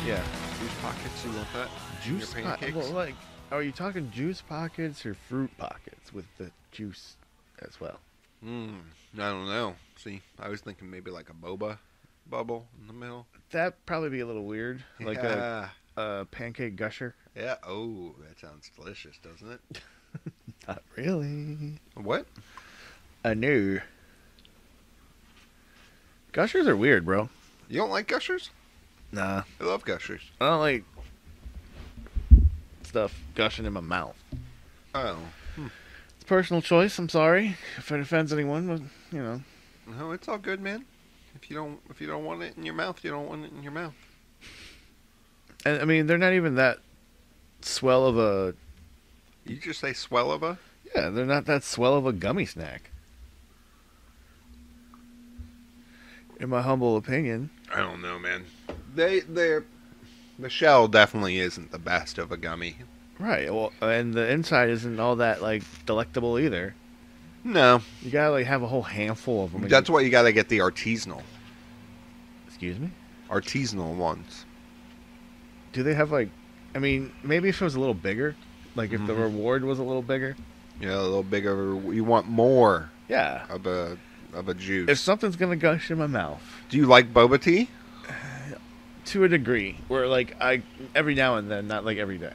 Yeah. Juice pockets, you want that? Juice pancakes? Well, like, are you talking juice pockets or fruit pockets with the juice as well? I don't know. See, I was thinking maybe like a boba bubble in the middle. That'd probably be a little weird. Like Yeah. a pancake gusher. Yeah. Oh, that sounds delicious, doesn't it? Not really. What? No. Gushers are weird, bro. You don't like gushers? Nah. I love gushers. I don't like stuff gushing in my mouth. Oh. It's personal choice. I'm sorry if it offends anyone, but you know. No, it's all good, man. If you don't want it in your mouth, you don't want it in your mouth. And I mean, they're not even that swell of a. You just say swell of a? Yeah, they're not that swell of a gummy snack. In my humble opinion. I don't know, man. The shell definitely isn't the best of a gummy. Right. Well, and the inside isn't all that like delectable either. No. You gotta like have a whole handful of them. That's why you gotta get the artisanal. Excuse me? Artisanal ones. Do they have like? I mean, maybe if it was a little bigger, like if the reward was a little bigger. Yeah, a little bigger. You want more. Yeah. Of a juice. If something's gonna gush in my mouth. Do you like boba tea? To a degree, where like I every now and then, not like every day.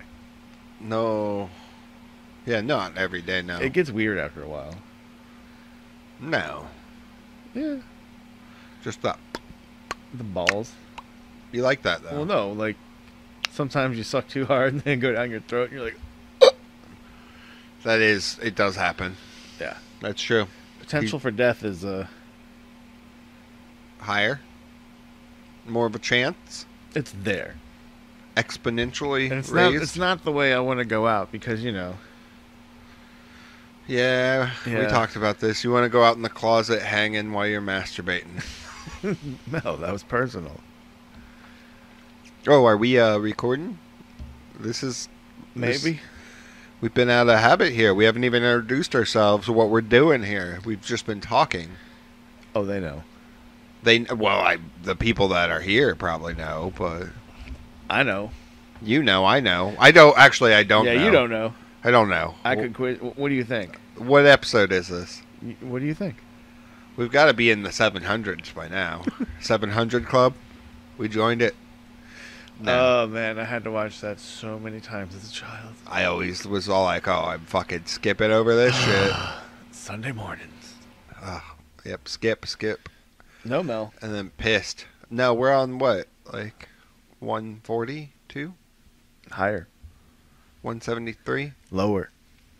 No. Yeah, not every day. No. It gets weird after a while. No. Yeah. Just that. The balls. You like that though? Well, no, like sometimes you suck too hard and then go down your throat and you're like. It does happen. Yeah. That's true. Potential for death is higher. More of a chance. It's there. Exponentially And raised. it's not the way I want to go out because, you know. Yeah, we talked about this. You want to go out in the closet hanging while you're masturbating. No, that was personal. Oh, are we recording? This is... Maybe. We've been out of habit here. We haven't even introduced ourselves what we're doing here. We've just been talking. Oh, they know. The people that are here probably know, but... I know. You know, I know. I don't know. Yeah, you don't know. I don't know. I could quit. What do you think? What episode is this? What do you think? We've got to be in the 700s by now. 700 Club? We joined it. No. Oh, man, I had to watch that so many times as a child. I always was all like, oh, I'm fucking skipping over this shit. Sunday mornings. Yep, skip. No, Mel. And then pissed. No, we're on what? Like 142? Higher. 173? Lower.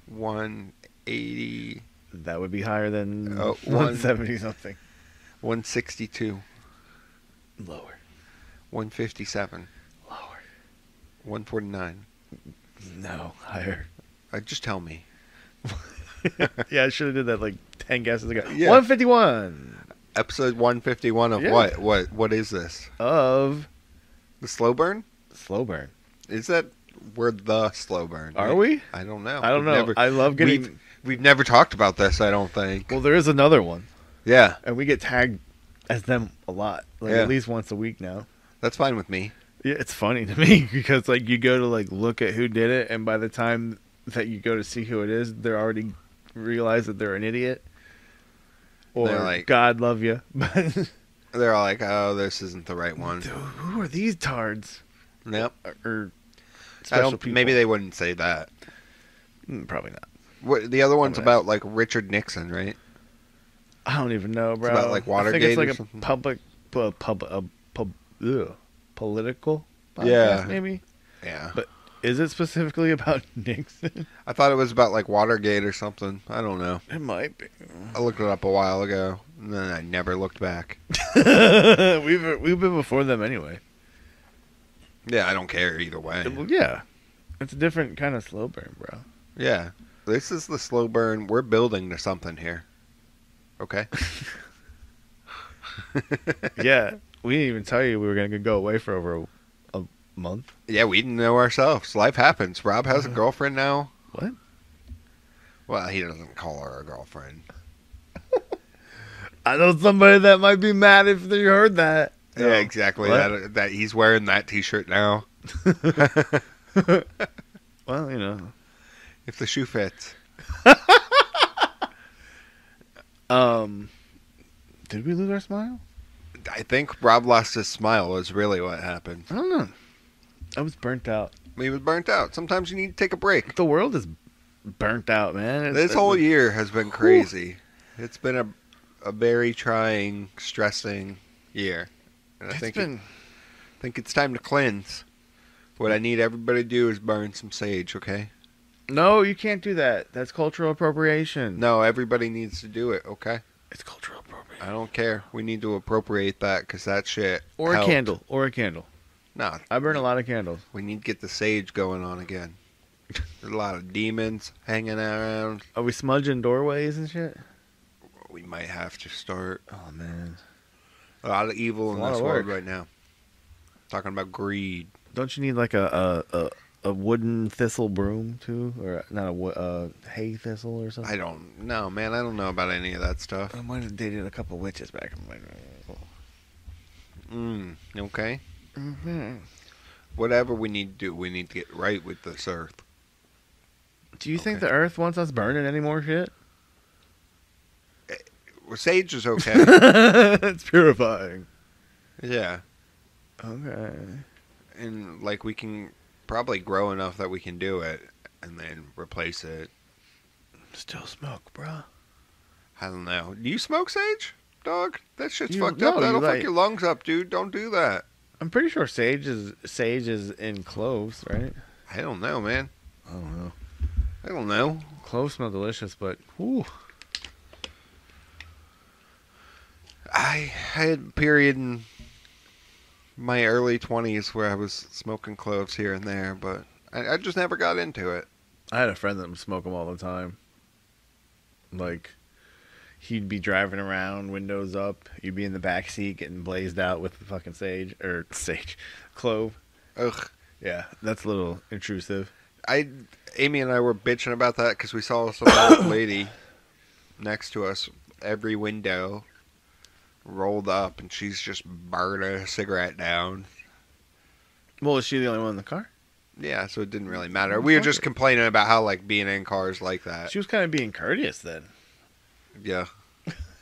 180. That would be higher than 170 something. 162. Lower. 157. Lower. 149. No, higher. Just tell me. Yeah, I should have did that like 10 guesses ago. Yeah. 151. Episode 151 of Yeah. What is this? Of The slow burn? slow burn. Is that we're the slow burn? Are we? I don't know. I don't know. I love getting... We've never talked about this, I don't think. Well, there is another one. Yeah. And we get tagged as them a lot. Like at least once a week now. That's fine with me. Yeah, it's funny to me because like you go to like look at who did it, and by the time that you go to see who it is, they're already realize that they're an idiot. Or they're like, God love you. They're all like, oh, this isn't the right one. Dude, who are these tards? Yep. Or I don't. Maybe they wouldn't say that. Probably not. What the other one's about? Like Richard Nixon, right? I don't even know, bro. It's about like Watergate. I think it's like or a something. political podcast, Yeah. maybe. Yeah. But is it specifically about Nixon? I thought it was about like Watergate or something. I don't know. It might be. I looked it up a while ago, and then I never looked back. We've been before them anyway. Yeah, I don't care either way. Well, yeah, it's a different kind of slow burn, bro. Yeah, this is the slow burn. We're building to something here. Okay. Yeah, we didn't even tell you we were gonna go away for over a month. Yeah, we didn't know ourselves. Life happens. Rob has a girlfriend now. What? Well, he doesn't call her a girlfriend. I know somebody that might be mad if they heard that. Yeah, exactly. That he's wearing that T-shirt now. Well, you know. If the shoe fits. Did we lose our smile? I think Rob lost his smile is really what happened. I don't know. I was burnt out. He was burnt out. Sometimes you need to take a break. The world is burnt out, man. This whole year has been crazy. It's been a very trying, stressing year. And I think it's time to cleanse. What I need everybody to do is burn some sage, okay? No, you can't do that. That's cultural appropriation. No, everybody needs to do it, okay? It's cultural appropriation. I don't care. We need to appropriate that because that shit Or helped. a candle. Or a candle. No. I burn a lot of candles. We need to get the sage going on again. There's a lot of demons hanging around. Are we smudging doorways and shit? We might have to start. Oh, man. A lot of evil in It's a lot this of world work. right now. Talking about greed. Don't you need like a wooden thistle broom too, or not a hay thistle or something? I don't know, man. I don't know about any of that stuff. I might have dated a couple witches back in my. Okay. Mm-hmm. Whatever we need to do, we need to get right with this earth. Do you think Okay. the Earth wants us burning any more shit? Well, sage is okay. It's purifying. Yeah. Okay. And, like, we can probably grow enough that we can do it and then replace it. Still smoke, bro. I don't know. Do you smoke sage, dog? That shit's You- fucked no, up. That'll you fuck like- your lungs up, dude. Don't do that. I'm pretty sure sage is in cloves, right? I don't know, man. I don't know. I don't know. Cloves smell delicious, but whew. I had a period in my early 20s where I was smoking cloves here and there, but I just never got into it. I had a friend that would smoke them all the time. Like, he'd be driving around, windows up. You'd be in the back seat getting blazed out with the fucking clove. Ugh. Yeah, that's a little intrusive. Amy and I were bitching about that because we saw some old lady next to us, every window rolled up, and she's just burning a cigarette down. Well, is she the only one in the car? Yeah, so it didn't really matter. We were just complaining about how, like, being in cars like that. She was kind of being courteous then, Yeah.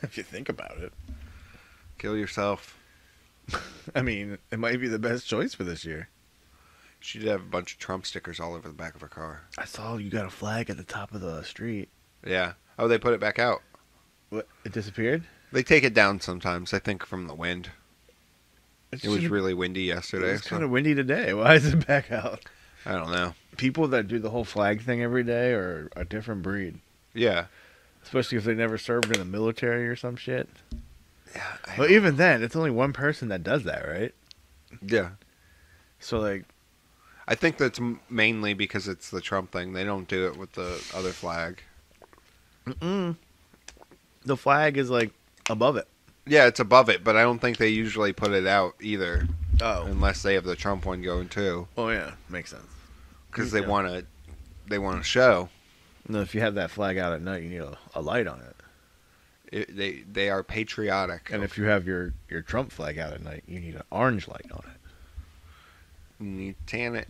if you think about it. Kill yourself. I mean, it might be the best choice for this year. She did have a bunch of Trump stickers all over the back of her car. I saw you got a flag at the top of the street. Yeah. Oh, they put it back out. What? It disappeared? They take it down sometimes, I think, from the wind. It was should've- really windy It yesterday. was So kind of windy today. Why is it back out? I don't know. People that do the whole flag thing every day are a different breed. Yeah. Especially if they never served in the military or some shit. Yeah. But even then, it's only one person that does that, right? Yeah. So, like, I think that's mainly because it's the Trump thing. They don't do it with the other flag. the flag is, like, above it. Yeah, it's above it, but I don't think they usually put it out either. Oh. Unless they have the Trump one going too, Oh, yeah. Makes sense. because they Yeah. want to show. No, if you have that flag out at night, you need a light on it. They are patriotic. And if you have your Trump flag out at night, you need an orange light on it. You need to tan it.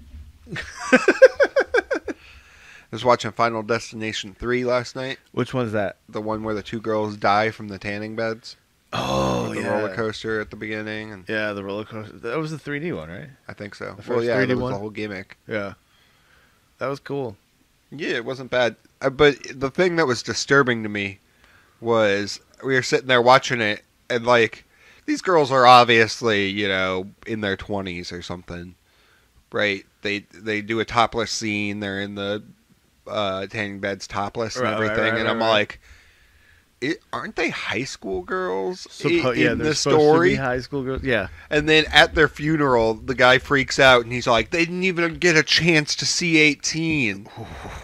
I was watching Final Destination 3 last night. Which one's that? The one where the two girls die from the tanning beds. Oh, With the roller coaster at the beginning. And Yeah, the roller coaster. That was the 3D one, right? I think so. The Well, first yeah, 3D that was one? the whole gimmick. Yeah. That was cool. Yeah, it wasn't bad. But the thing that was disturbing to me was we were sitting there watching it, and, like, these girls are obviously, you know, in their 20s or something, right? They do a topless scene. They're in the tanning beds topless and everything, and I'm like, aren't they high school girls in they're the supposed to story? be high school girls. Yeah. And then at their funeral, the guy freaks out and he's like, they didn't even get a chance to see 18.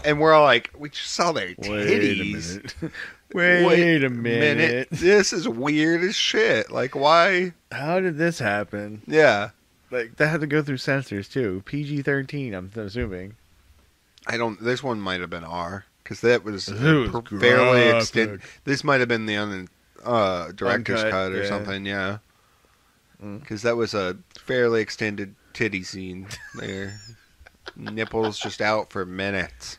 And we're all like, we just saw their titties. Wait a minute. This is weird as shit. Like, why? How did this happen? Yeah. Like, that had to go through censors, too. PG-13, I'm assuming. This one might have been R. Because that was It was fairly graphic. extended. This might have been the director's Uncut, cut or yeah. something, yeah. because that was a fairly extended titty scene there. Nipples just out for minutes.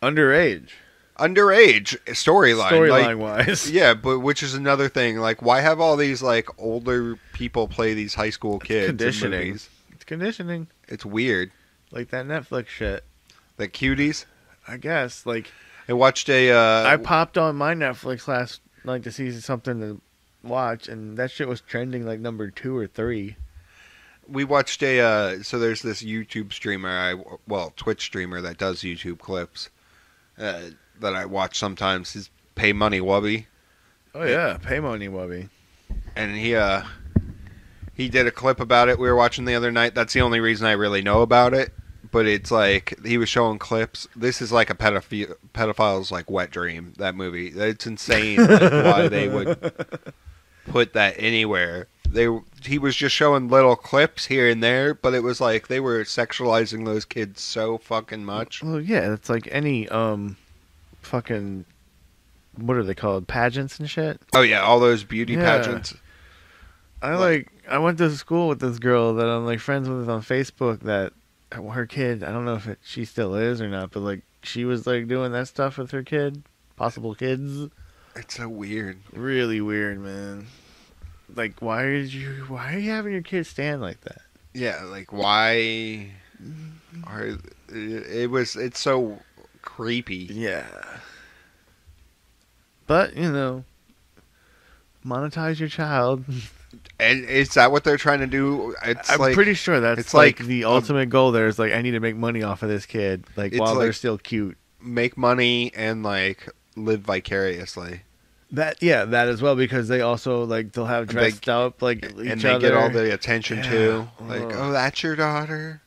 Underage storyline wise. Yeah, but which is another thing. Like, why have all these like older people play these high school kids? Conditioning. In movies? It's conditioning. It's weird. Like that Netflix shit. The cuties. I guess. Like, I watched a. I popped on my Netflix last night to see something to watch, and that shit was trending like number 2 or 3. We watched a. So there's this YouTube streamer, Twitch streamer that does YouTube clips. That I watch sometimes. He's Pay Money Wubby. Oh yeah, Pay Money Wubby. And he did a clip about it we were watching the other night. That's the only reason I really know about it. But it's like he was showing clips. This is like a pedophile's like wet dream. That movie. It's insane why they would put that anywhere. He was just showing little clips here and there, but it was like they were sexualizing those kids so fucking much. Well, yeah, it's like any fucking, what are they called? Pageants and shit? Oh, yeah, all those beauty pageants. I went to school with this girl that I'm like friends with on Facebook that her kid, I don't know if she still is or not, but like she was like doing that stuff with her kid, possible kids. It's so weird. Really weird, man. Like, why are you having your kid stand like that? Yeah, like why it's so creepy. Yeah. But, monetize your child. And is that what they're trying to do? I'm pretty sure that's like the ultimate goal there is like, I need to make money off of this kid, like while they're still cute. Make money and like live vicariously. That as well, because they also like they'll have dressed up like each and other. They get all the attention too. Like, oh, that's your daughter.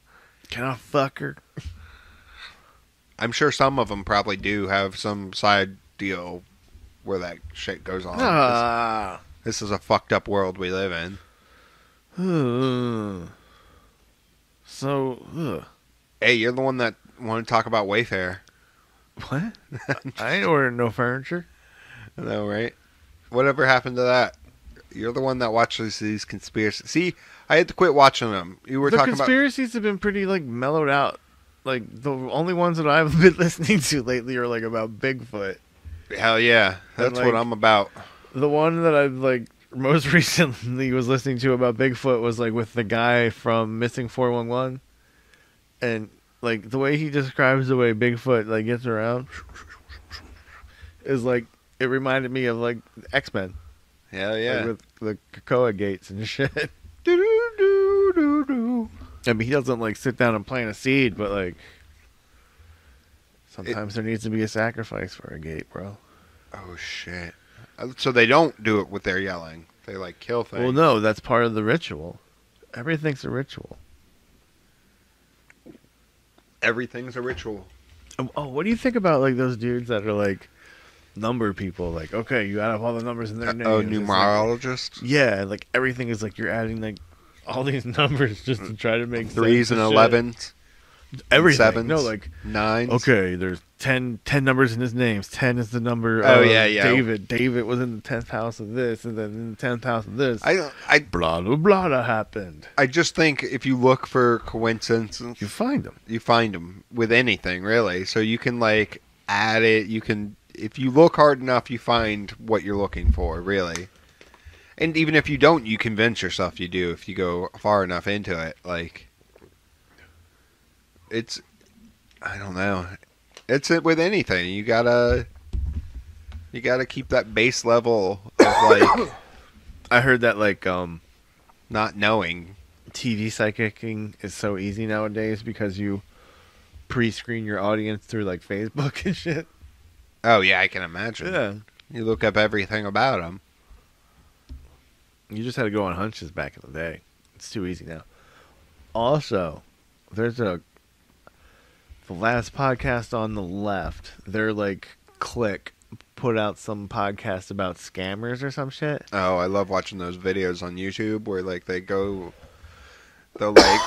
Can I fuck her? I'm sure some of them probably do have some side deal where that shit goes on. This is a fucked up world we live in. Hey, you're the one that wanted to talk about Wayfair. What? I ain't ordering no furniture. I know, right? Whatever happened to that? You're the one that watches these conspiracies. See, I had to quit watching them. You were talking about... The conspiracies have been pretty, like, mellowed out. Like, the only ones that I've been listening to lately are, like, about Bigfoot. Hell yeah. That's what I'm about. The one that I've, like, most recently was listening to about Bigfoot was, like, with the guy from Missing 411. And, like, the way he describes the way Bigfoot, like, gets around is, like... It reminded me of, like, X-Men. Hell yeah. Like with the Cocoa Gates and shit. I mean, he doesn't, like, sit down and plant a seed, but, like, sometimes there needs to be a sacrifice for a gate, bro. Oh, shit. So they don't do it with their yelling. They, like, kill things. Well, no, that's part of the ritual. Everything's a ritual. Everything's a ritual. Oh, what do you think about, like, those dudes that are, like... number people, like, okay, you add up all the numbers in their names. Oh, numerologists? Like, yeah, like everything is like you're adding like all these numbers just to try to make 3s and 11s, everything. 7s, no, like 9s. Okay, there's 10 numbers in his names. 10 is the number. Oh of yeah. David. David was in the 10th house of this, and then in the 10th house of this. I blah blah blah happened. I just think if you look for coincidences, you find them. You find them with anything really. So you can like add it. You can. If you look hard enough, you find what you're looking for, really. And even if you don't, you convince yourself you do if you go far enough into it. Like, it's, I don't know. It's it with anything. You gotta keep that base level of, like... I heard that, like, not knowing. TV psychicking is so easy nowadays because you pre-screen your audience through, like, Facebook and shit. Oh, yeah, I can imagine. Yeah. You look up everything about them. You just had to go on hunches back in the day. It's too easy now. Also, there's the last podcast on the left. They're like, Click put out some podcast about scammers or some shit. Oh, I love watching those videos on YouTube where, like, they'll, like,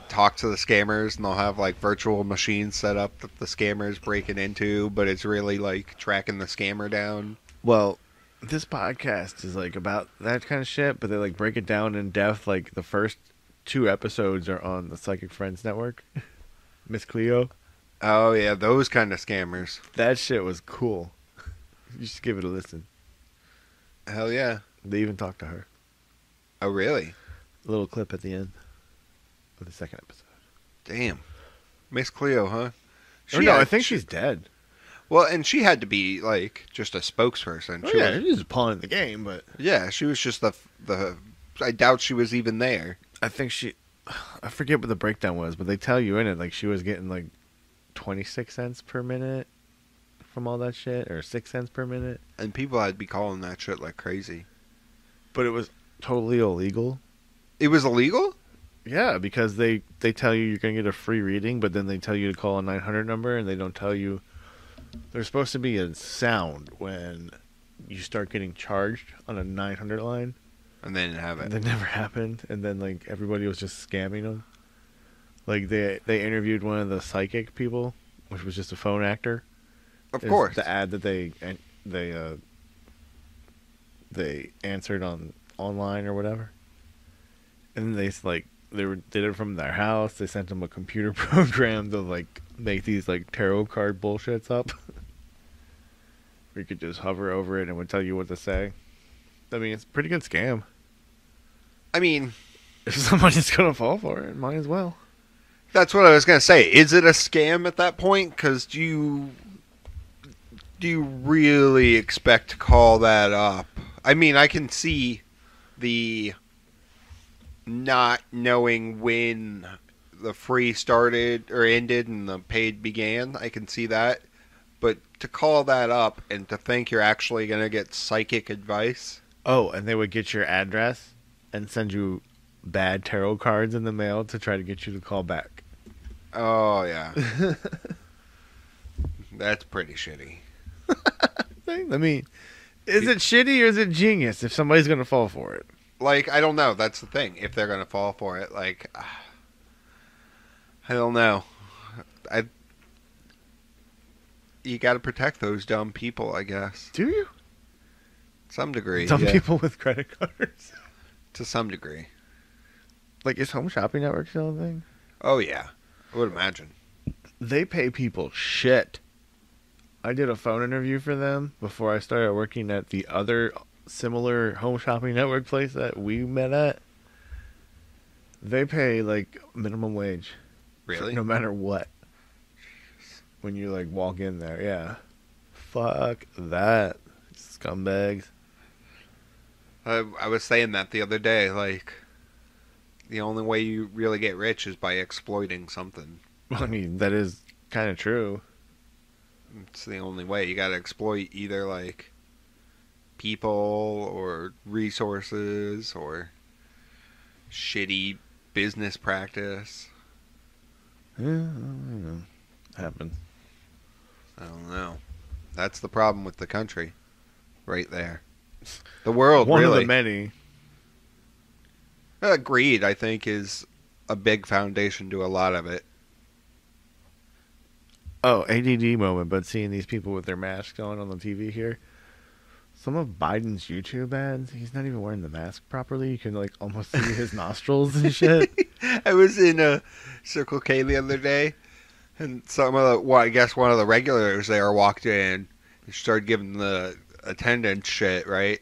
talk to the scammers, and they'll have, like, virtual machines set up that the scammer's breaking into, but it's really, like, tracking the scammer down. Well, This podcast is like about that kind of shit, but they like break it down in depth. Like the first 2 episodes are on the Psychic Friends Network. Miss Cleo. Oh yeah, those kind of scammers. That shit was cool. You should give it a listen. Hell yeah. They even talked to her. Oh really? A little clip at the end of the second episode. Damn. Miss Cleo, huh? I think she's dead. Well, and she had to be like just a spokesperson. She's just pawning the game, but yeah, she was just the. I doubt she was even there. I think I forget what the breakdown was, but they tell you in it like she was getting like 26 cents per minute from all that shit, or 6 cents per minute. And people had to be calling that shit like crazy. But it was totally illegal. It was illegal? Yeah, because they tell you you're going to get a free reading, but then they tell you to call a 900 number, and they don't tell you. There's supposed to be a sound when you start getting charged on a 900 line. And they didn't have it. That never happened, and then like everybody was just scamming them. Like they interviewed one of the psychic people, which was just a phone actor. Of course. The ad that they answered online or whatever. And they did it from their house. They sent them a computer program to like make these like tarot card bullshits up. Where you could just hover over it and it would tell you what to say. I mean, it's a pretty good scam. I mean, if somebody's gonna fall for it, might as well. That's what I was gonna say. Is it a scam at that point? Because do you really expect to call that up? I mean, I can see the not knowing when the free started or ended and the paid began. I can see that. But to call that up and to think you're actually going to get psychic advice. Oh, and they would get your address and send you bad tarot cards in the mail to try to get you to call back. Oh, yeah. That's pretty shitty. I mean, is it shitty or is it genius if somebody's going to fall for it? Like, I don't know. That's the thing. If they're going to fall for it, like, I don't know. You got to protect those dumb people, I guess. Do you? Some degree. Some people with credit cards. To some degree. Like, is Home Shopping Network still a thing? Oh, yeah. I would imagine. They pay people shit. I did a phone interview for them before I started working at the other similar Home Shopping Network place that we met at. They pay, like, minimum wage. Really? No matter what. When you, like, walk in there, yeah. Fuck that. Scumbags. I was saying that the other day, like, the only way you really get rich is by exploiting something. I mean, that is kind of true. It's the only way. You gotta exploit either, like, people or resources or shitty business practice. Yeah, I don't know. Happens. I don't know. That's the problem with the country. Right there. The world, One really. of the many. Greed, I think, is a big foundation to a lot of it. Oh, ADD moment, but seeing these people with their masks on the TV here. Some of Biden's YouTube ads, he's not even wearing the mask properly. You can, like, almost see his nostrils and shit. I was in a Circle K the other day, and I guess one of the regulars there walked in and started giving the attendant shit, right?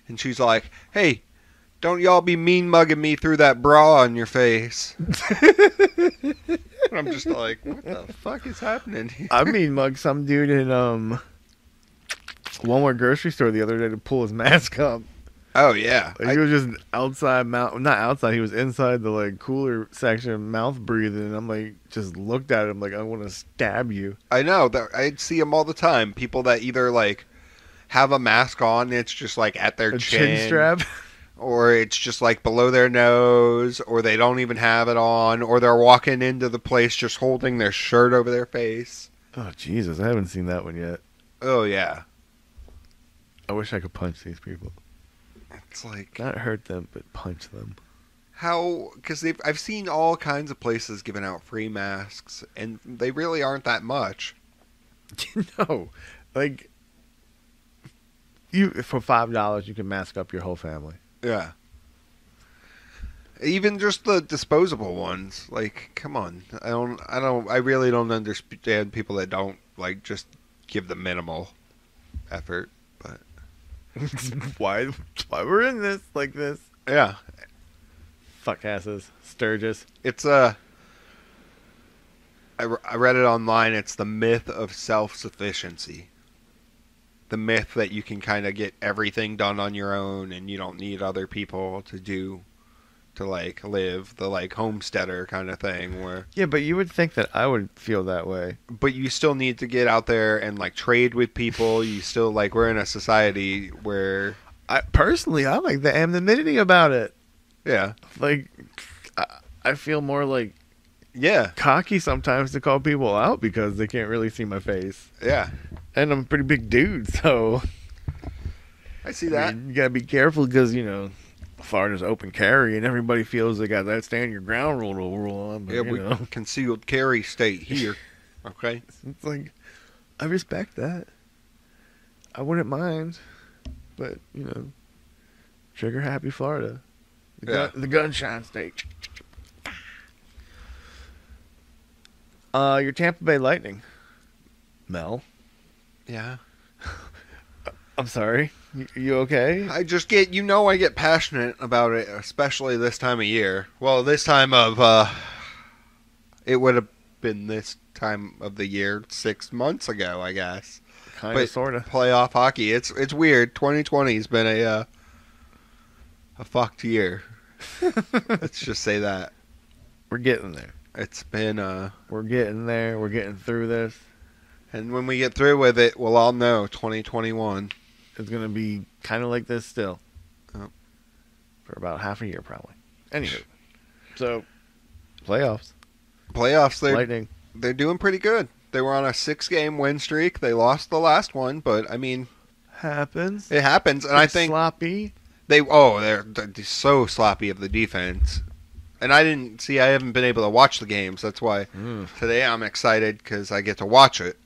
And she's like, "Hey, don't y'all be mean mugging me through that bra on your face." And I'm just like, what the fuck is happening here? I mean, mug some dude in Walmart grocery store the other day to pull his mask up. Oh yeah, Like, he was just outside not outside. He was inside the like cooler section, mouth breathing. And I'm like, just looked at him like I want to stab you. I know that I see them all the time. People that either like have a mask on, it's just like at their Chin strap. or it's just like below their nose, or they don't even have it on, or they're walking into the place just holding their shirt over their face. Oh Jesus, I haven't seen that one yet. Oh yeah, I wish I could punch these people. it's like Not hurt them, but punch them. how, because I've seen all kinds of places giving out free masks, and they really aren't that much. No, like For $5, you can mask up your whole family. Yeah. Even just the disposable ones. Like, come on. I really don't understand people that don't, like, just give the minimal effort. But why we're in this like this? Yeah. Fuck asses. Sturgis. It's I read it online. It's the myth of self-sufficiency. The myth that you can kind of get everything done on your own and you don't need other people to like live, the like homesteader kind of thing where. Yeah, but you would think that I would feel that way. But you still need to get out there and like trade with people. You still like, we're in a society where I like the anonymity about it. Yeah. Like I feel more like cocky sometimes to call people out because they can't really see my face. Yeah. And I'm a pretty big dude, so I see that. I mean, you gotta be careful because, you know, Florida's open carry and everybody feels they got that stand your ground rule to rule on. But, we concealed carry state here. Okay. It's like, I respect that. I wouldn't mind. But, you know, trigger happy Florida. The gunshine state. Your Tampa Bay Lightning. Mel. Yeah. I'm sorry. You okay? I just get, I get passionate about it, especially this time of year. Well, this time of, it would have been this time of the year 6 months ago, I guess. Kind of, sort of. Playoff hockey. It's weird. 2020 has been a fucked year. Let's just say that. We're getting there. It's been, we're getting there. We're getting through this. And when we get through with it, we'll all know 2021 is going to be kind of like this still. Oh. For about half a year, probably. Anywho. So, playoffs. Lightning. They're doing pretty good. They were on a 6-game win streak. They lost the last one, but, I mean... Happens. It happens, and I think... Sloppy. They're so sloppy of the defense. And I haven't been able to watch the games. That's why today I'm excited because I get to watch it.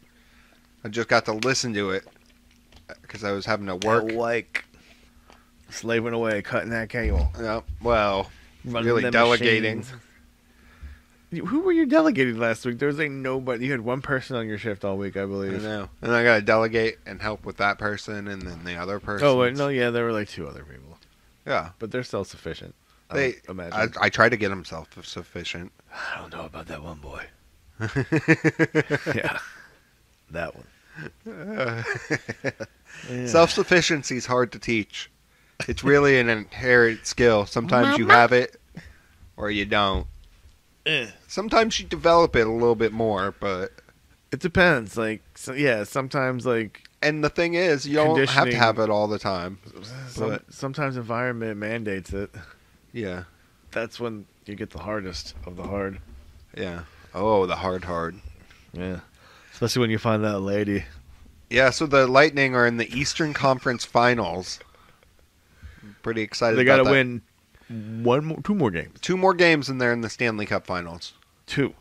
I just got to listen to it because I was having to work. Like slaving away, cutting that cable. Yeah, well, really delegating. Machines. Who were you delegating last week? There was nobody. You had one person on your shift all week, I believe. I know. And I got to delegate and help with that person and then the other person. Oh, wait, no, yeah, there were like 2 other people. Yeah. But they're self-sufficient. I try to get them self-sufficient. I don't know about that one boy. Yeah. That one. Yeah. Self-sufficiency is hard to teach. It's really an inherent skill. Sometimes you have it or you don't. Sometimes you develop it a little bit more, but it depends. Like, sometimes like. And the thing is, you don't have to have it all the time. Sometimes environment mandates it. Yeah. That's when you get the hardest of the hard. Yeah. Oh, the hard. Yeah. Especially when you find that lady. Yeah, so the Lightning are in the Eastern Conference Finals. I'm pretty excited about that. They got to win 2 more games. 2 more games and they're in the Stanley Cup Finals. 2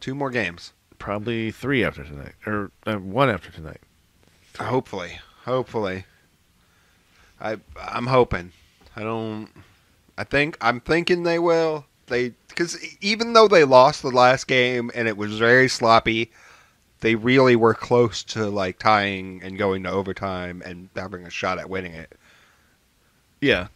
more games. Probably 3 after tonight. Or 1 after tonight. 3. Hopefully. I'm hoping. I'm thinking they will. Because even though they lost the last game and it was very sloppy, they really were close to like tying and going to overtime and having a shot at winning it. Yeah,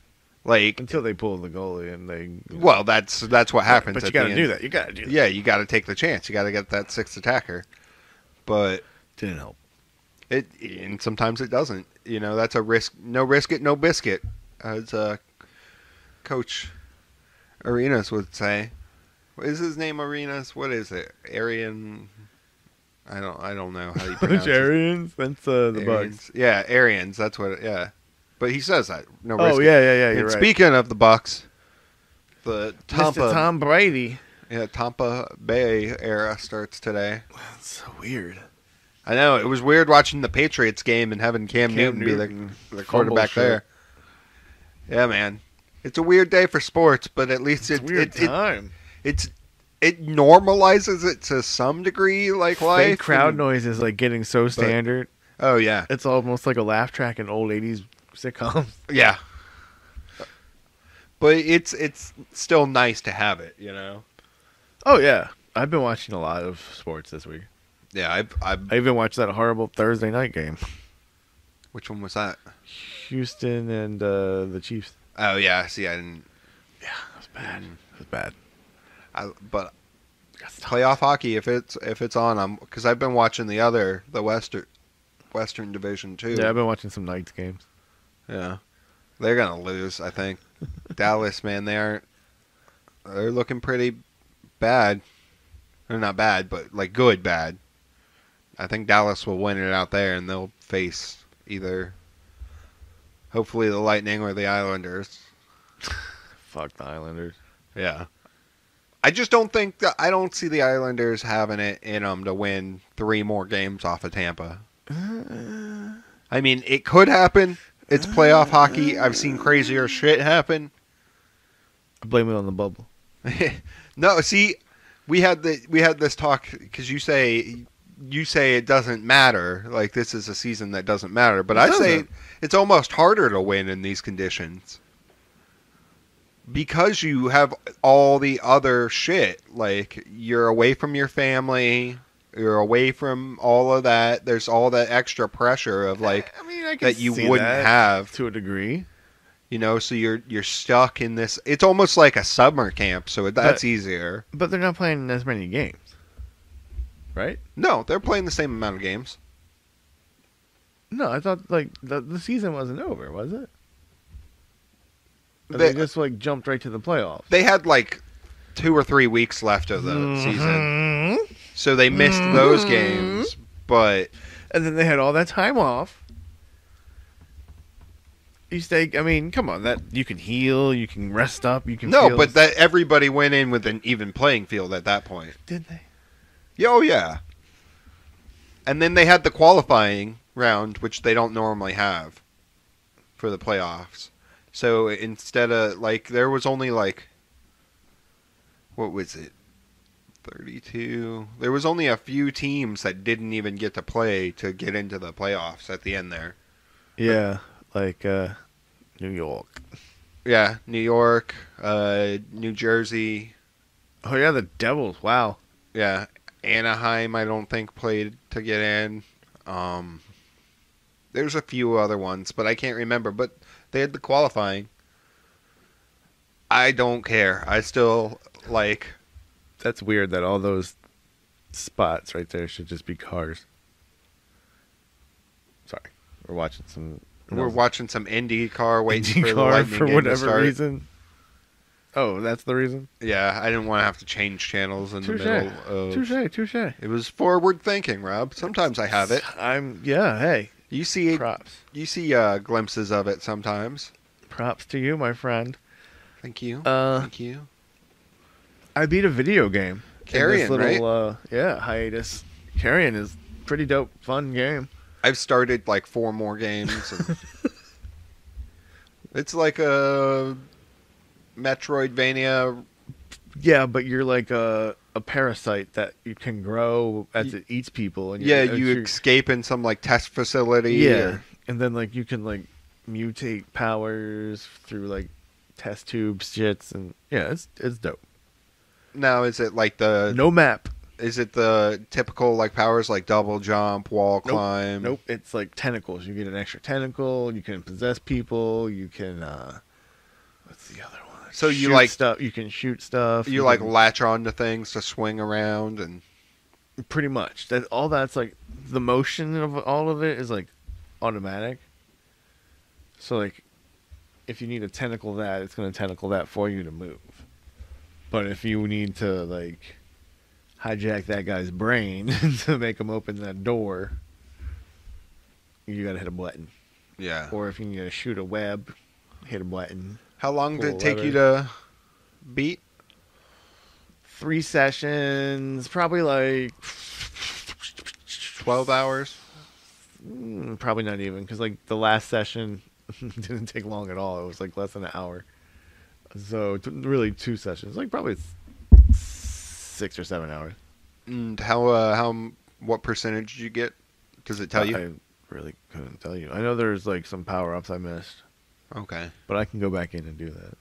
like until they pull the goalie and they. Well, that's what happens. But you got to do that. You got to do that. Yeah, you got to take the chance. You got to get that 6th attacker. But didn't help. And sometimes it doesn't. You know, that's a risk. No risk it, no biscuit, as Coach Arenas would say. Is his name Arenas? What is it? Arian? I don't know how you pronounce it. Arians? That's the Bucks. Yeah, Arians. That's what. Yeah, but he says that. No risk. Oh yeah. You're right. Speaking of the Bucks, the Mr. Tom Brady. Yeah, Tampa Bay era starts today. That's so weird. I know, it was weird watching the Patriots game and having Cam Newton be the quarterback there. Yeah, man. It's a weird day for sports, but at least it normalizes it to some degree, like life. Fake crowd noise is like getting so standard. Oh yeah, it's almost like a laugh track in old 80s sitcoms. Yeah. But it's still nice to have it, you know? Oh, yeah. I've been watching a lot of sports this week. Yeah, I even watched that horrible Thursday night game. Which one was that? Houston and the Chiefs. Oh, yeah. See, I didn't... Yeah, it was bad. It was bad. But playoff hockey, if it's on, because I've been watching the Western Division, too. Yeah, I've been watching some Knights games. Yeah. They're going to lose, I think. Dallas, man, they're looking pretty bad. They're not bad, but like good bad. I think Dallas will win it out there, and they'll face either, hopefully, the Lightning or the Islanders. Fuck the Islanders. Yeah. I just don't think I don't see the Islanders having it in them to win 3 more games off of Tampa. I mean, it could happen. It's playoff hockey. I've seen crazier shit happen. I blame it on the bubble. No, see, we had this talk because you say it doesn't matter. Like, this is a season that doesn't matter. But I say it's almost harder to win in these conditions because you have all the other shit. Like, you're away from your family. You're away from all of that. There's all that extra pressure of like that you wouldn't have to a degree. You know, so you're stuck in this. It's almost like a summer camp, so that's easier. But they're not playing as many games, right? No, they're playing the same amount of games. No, I thought like the season wasn't over, was it? They just like jumped right to the playoffs. They had like 2 or 3 weeks left of the season, so they missed those games. But and then they had all that time off. You stay. I mean, come on. That you can heal. You can rest up. You can. No, but that everybody went in with an even playing field at that point. Did they? Yeah, oh yeah. And then they had the qualifying round, which they don't normally have for the playoffs. So instead of like, there was only like, what was it? 32. There was only a few teams that didn't even get to play to get into the playoffs at the end there. Yeah. Like New York. Yeah, New York, New Jersey. Oh, yeah, the Devils. Wow. Yeah, Anaheim, I don't think, played to get in. There's a few other ones, but I can't remember. But they had the qualifying. I don't care. I still like... That's weird that all those spots right there should just be cars. Sorry. We're watching some IndyCar waiting for the IndyCar Lightning for game whatever to start. reason. Oh, that's the reason? Yeah, I didn't want to have to change channels in the middle of... Touche. It was forward thinking, Rob. Sometimes I have it. Hey. You see props. You see glimpses of it sometimes. Props to you, my friend. Thank you. Thank you. I beat a video game. Carrion, right? Hiatus. Carrion is pretty dope, fun game. I've started like 4 more games. And it's like a Metroidvania. Yeah, but you're like a parasite that you can grow as it eats people. And you escape in some like test facility. Yeah, and then like you can like mutate powers through like test tube shits, and yeah, it's dope. Now, is it like no map? Is it the typical like powers like double jump, wall climb? Nope. It's like tentacles. You get an extra tentacle. You can possess people. You can what's the other one? So you like stuff. You can shoot stuff. You like latch onto things to swing around and pretty much. That's like the motion of all of it is like automatic. So like if you need a tentacle that, it's going to tentacle that for you to move. But if you need to like hijack that guy's brain to make him open that door, you got to hit a button. Yeah. Or if you need to shoot a web, hit a button. How long did it take you to beat? 3 sessions, probably like 12 hours? Probably not even, because like the last session didn't take long at all. It was like less than an hour. So really 2 sessions, like probably 6 or 7 hours. And what percentage did you get? Does it tell you? really couldn't tell you. I know there's like some power ups I missed, Okay. but I can go back in and do that.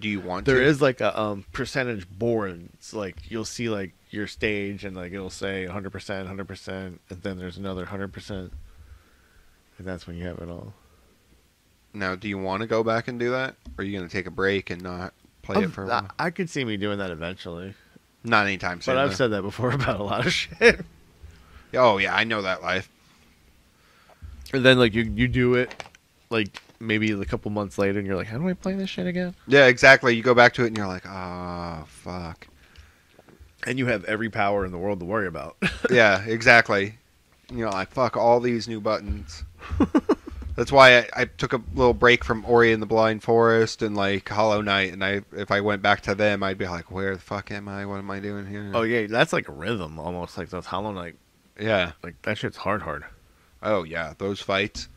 Do you want There to? is like a percentage board. It's like you'll see like your stage and like it'll say 100%, 100%, and then there's another 100%, and that's when you have it all. Now, do you want to go back and do that? Or are you going to take a break and not play it for a while? I could see me doing that eventually, Not anytime soon. but I've said that before about a lot of shit. Oh, yeah, I know that life. And then like you do it, like maybe a couple months later, and you're like, how do I play this shit again? Yeah, exactly. You go back to it and you're like, oh, fuck. And you have every power in the world to worry about. Yeah, exactly. You're like, fuck all these new buttons. That's why I took a little break from Ori and the Blind Forest and like Hollow Knight, and if I went back to them, I'd be like, where the fuck am I? What am I doing here? Oh yeah, that's like a rhythm almost, like those Hollow Knight. Yeah. Like that shit's hard. Oh yeah, those fights.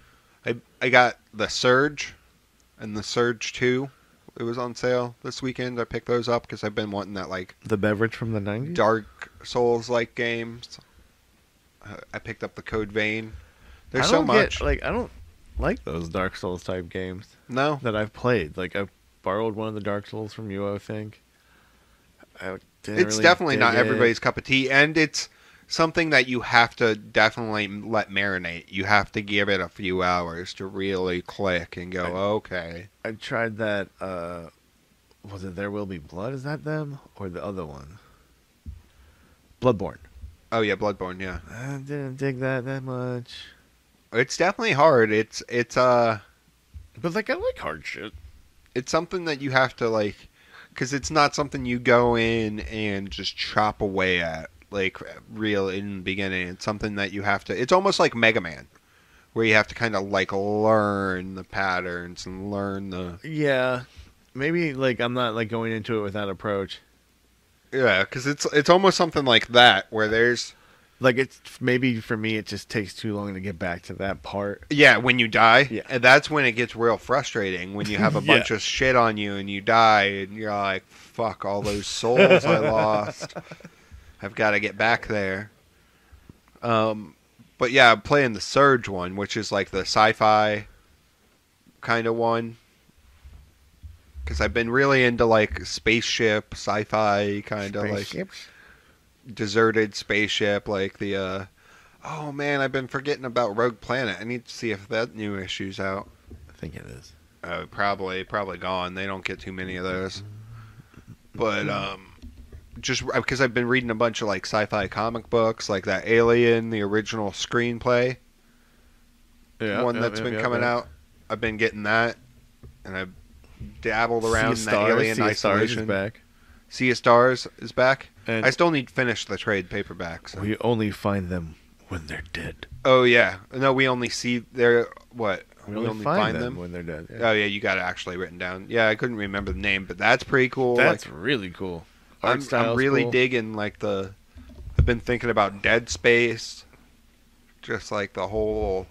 I got the Surge and the Surge 2. It was on sale this weekend. I picked those up because I've been wanting that like The beverage from the 90s? Dark Souls like games. I picked up the Code Vein. There's I so don't much. I don't like those Dark Souls type games No. that I've played. Like I borrowed one of the Dark Souls from you, I think. Didn't It's really definitely dig not it. everybody's cup of tea, and it's something that you have to definitely let marinate. You have to give it a few hours to really click and go, okay. I tried that. Was it There Will Be Blood? Is that them or the other one? Bloodborne. Oh yeah, Bloodborne, yeah. I didn't dig that much. It's definitely hard. It's But like I like hard shit. it's something that you have to like, because it's not something you go in and just chop away at like real in the beginning. It's something that you have to. It's almost like Mega Man, where you have to kind of like learn the patterns and learn the. Yeah, maybe like I'm not like going into it with that approach. Yeah, because it's almost something like that where there's. Like it's maybe for me, it just takes too long to get back to that part. Yeah, when you die, Yeah. and that's when it gets real frustrating. When you have a bunch of shit on you and you die, and you're like, "Fuck all those souls I lost. I've got to get back there." But yeah, I'm playing the Surge one, which is like the sci-fi kind of one, because I've been really into like spaceship, sci-fi kind of like deserted spaceship, like the. Oh man, I've been forgetting about Rogue Planet. I need to see if that new issue's out. I think it is. Probably gone. They don't get too many of those. But just because I've been reading a bunch of like sci-fi comic books, like that Alien, the original screenplay, one that's been coming out. I've been getting that, and I've dabbled around in that Alien Isolation. Sea of Stars is back. And I still need to finish the trade paperbacks. So. we only find them when they're dead. Oh yeah, no, we only see their what? We only find them when they're dead. Yeah. Oh yeah, you got it actually written down. Yeah, I couldn't remember the name, but that's pretty cool. That's like, really cool. I'm really digging like the. I've been thinking about Dead Space, just like the whole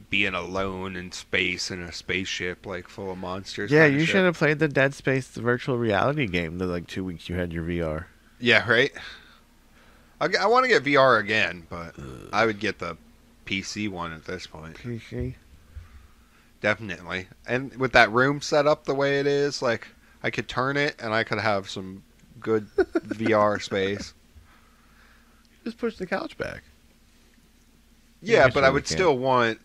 being alone in space in a spaceship like full of monsters. Yeah, you should have played the Dead Space virtual reality game the like 2 weeks you had your VR. Yeah, right. I want to get VR again, but I would get the PC one at this point. PC? Definitely. And with that room set up the way it is, like, I could turn it and I could have some good VR space. Just push the couch back. Yeah, but I would still want...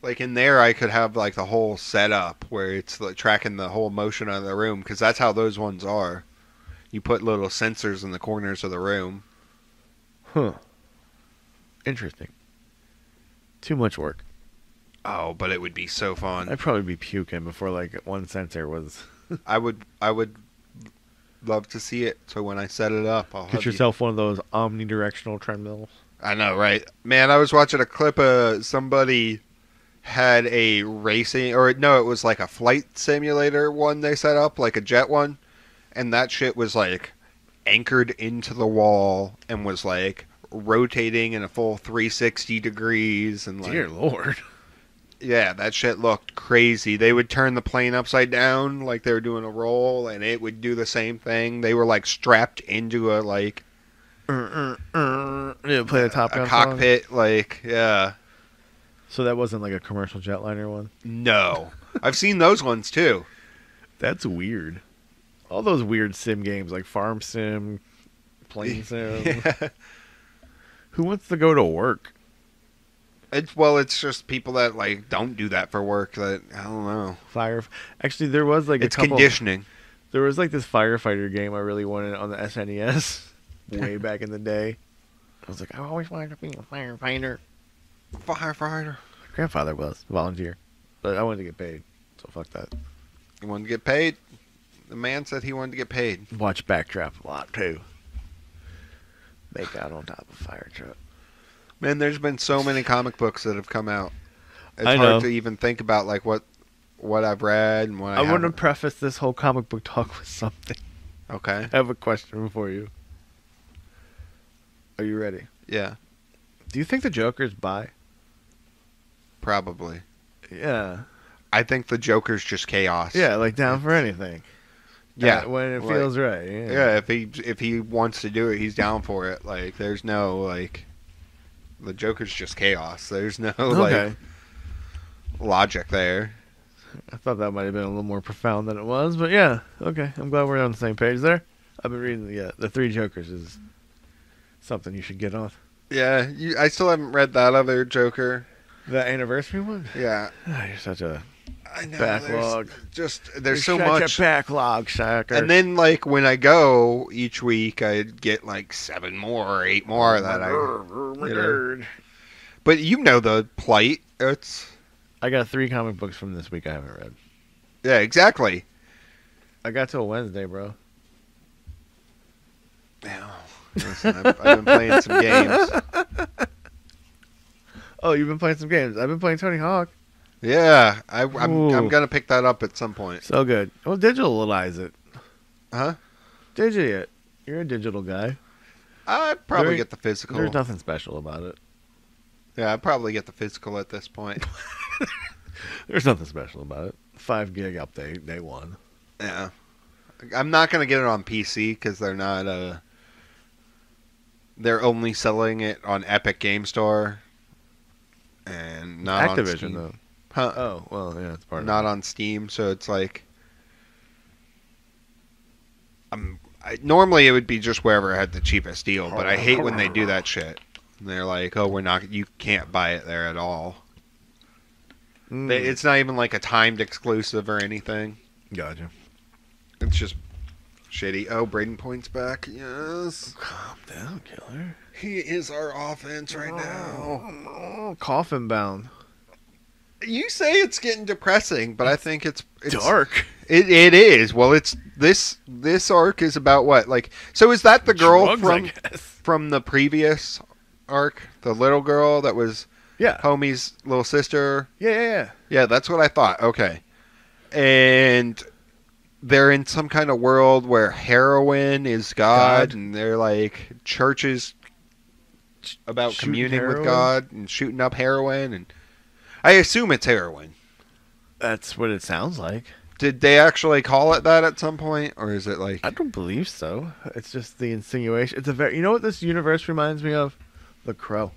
Like, in there I could have, like, the whole setup where it's like, tracking the whole motion of the room, because that's how those ones are. You put little sensors in the corners of the room. Huh. Interesting. Too much work. Oh, but it would be so fun. I'd probably be puking before like one sensor was. I would love to see it. So when I set it up, I'll Get yourself one of those omnidirectional treadmills. I know, right? Man, I was watching a clip of somebody had a racing, or no, it was like a flight simulator one they set up, like a jet one. And that shit was like anchored into the wall and was like rotating in a full 360 degrees. And like, dear Lord. Yeah, that shit looked crazy. They would turn the plane upside down like they were doing a roll, and it would do the same thing. They were like strapped into a like. Like Yeah, play the Top Gun a song? cockpit, like, yeah. So that wasn't like a commercial jetliner one? No. I've seen those ones, too. That's weird. All those weird sim games like Farm Sim, Plane Sim. Yeah. Who wants to go to work? It's just people that, like, don't do that for work that, I don't know. Actually, there was like It's conditioning. There was like this firefighter game I really wanted on the SNES way back in the day. I was like, I always wanted to be a firefighter. Firefighter. My grandfather was volunteer, but I wanted to get paid, so fuck that. You wanted to get paid? The man said he wanted to get paid. Watch Backdraft a lot too. Make out on top of a fire truck. Man, there's been so many comic books that have come out. It's I hard know. to even think about like what I've read and what I want to haven't. preface this whole comic book talk with something. Okay. I have a question for you. Are you ready? Yeah, Do you think the Joker's bi? probably. Yeah. I think the Joker's just chaos. Yeah, like down for anything. Yeah. When it like- feels right. Yeah. Yeah, if he wants to do it, he's down for it. Like there's no like the Joker's just chaos. There's no Okay. like logic there. I thought that might have been a little more profound than it was, but yeah. Okay. I'm glad we're on the same page there. I've been reading the Three Jokers is something you should get on. Yeah, I still haven't read that other Joker. The anniversary one? Yeah. You're such a I know. backlog. There's so You're much. such a backlog, sucker. And then, like, when I go each week, I get, like, 7 more or 8 more that I... nerd. But you know the plight. I got 3 comic books from this week I haven't read. Yeah, exactly. I got till Wednesday, bro. Yeah. Listen, I've been playing some games. Oh, you've been playing some games. I've been playing Tony Hawk. Yeah, I'm Ooh. going to pick that up at some point. So good. Well, digitalize it. Huh? Digi it. You're a digital guy. I'd probably There- get the physical. There's nothing special about it. Yeah, I'd probably get the physical at this point. There's nothing special about it. 5 gig update, day 1. Yeah. I'm not going to get it on PC because they're not... They're only selling it on Epic Game Store and not on Activision, Steam. though. Huh? Oh, well, yeah, it's part Not of on Steam, so it's like... normally it would be just wherever I had the cheapest deal, but I hate when they do that shit. And they're like, oh, you can't buy it there at all. it. It's not even like a timed exclusive or anything. Gotcha. It's just shitty. Oh, Braden Point's back. Yes. Calm down, killer. He is our offense right now. Oh, coffin bound. You say it's getting depressing, but I think it's Dark. It is. Well, it's this arc is about what? Like, so is that the girl Drugs, I guess. from the previous arc, the little girl that was Yeah. Homie's little sister? Yeah. Yeah, that's what I thought. Okay. And they're in some kind of world where heroin is God. And they're like churches about Shooting communing with heroin? God and shooting up heroin, and I assume it's heroin. That's what it sounds like. Did they actually call it that at some point, or is it like... I don't believe so. It's just the insinuation. It's a very... You know what this universe reminds me of? The Crow.